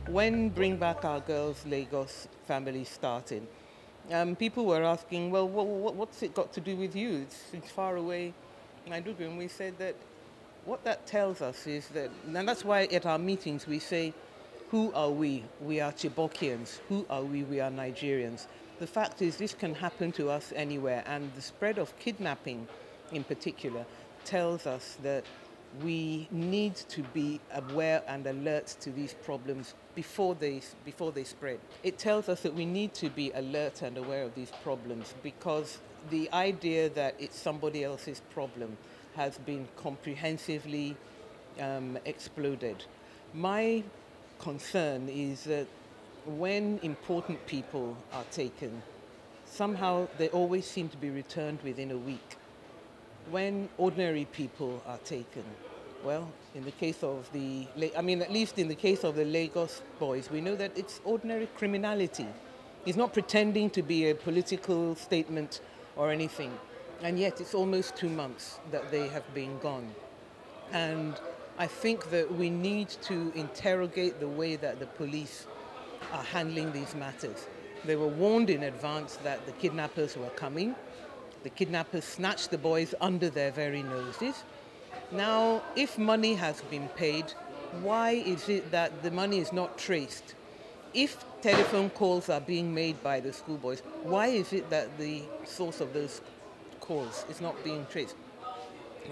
When Bring Back Our Girls Lagos family started, people were asking, well, what's it got to do with you? It's far away. And we said that what that tells us is that, and that's why at our meetings we say, who are we? We are Chibokians. Who are we? We are Nigerians. The fact is this can happen to us anywhere, and the spread of kidnapping in particular tells us that we need to be aware and alert to these problems before they spread. It tells us that we need to be alert and aware of these problems because the idea that it's somebody else's problem has been comprehensively exploded. My concern is that when important people are taken, somehow they always seem to be returned within a week. When ordinary people are taken, well, in the case of at least in the case of the Lagos boys, we know that it's ordinary criminality. It's not pretending to be a political statement or anything. And yet it's almost 2 months that they have been gone. And I think that we need to interrogate the way that the police are handling these matters. They were warned in advance that the kidnappers were coming. The kidnappers snatched the boys under their very noses. Now, if money has been paid, why is it that the money is not traced? If telephone calls are being made by the schoolboys, why is it that the source of those calls is not being traced?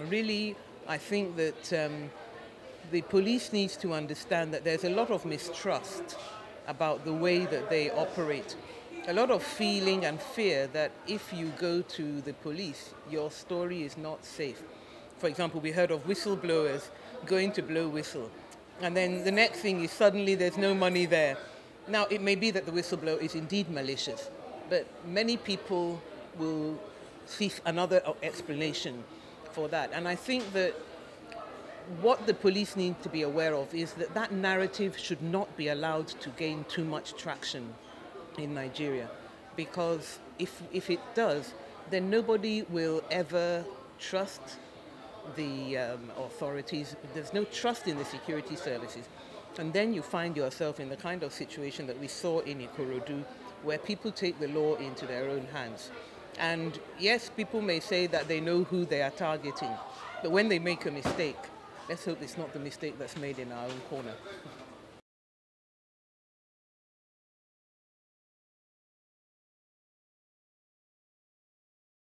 Really, I think that the police needs to understand that there's a lot of mistrust about the way that they operate. A lot of feeling and fear that if you go to the police, your story is not safe. For example, we heard of whistleblowers going to blow whistle. And then the next thing is suddenly there's no money there. Now, it may be that the whistleblower is indeed malicious, but many people will seek another explanation for that. And I think that what the police need to be aware of is that that narrative should not be allowed to gain too much traction in Nigeria, because if it does, then nobody will ever trust the authorities. There's no trust in the security services. And then you find yourself in the kind of situation that we saw in Ikorodu, where people take the law into their own hands. And yes, people may say that they know who they are targeting, but when they make a mistake, let's hope it's not the mistake that's made in our own corner.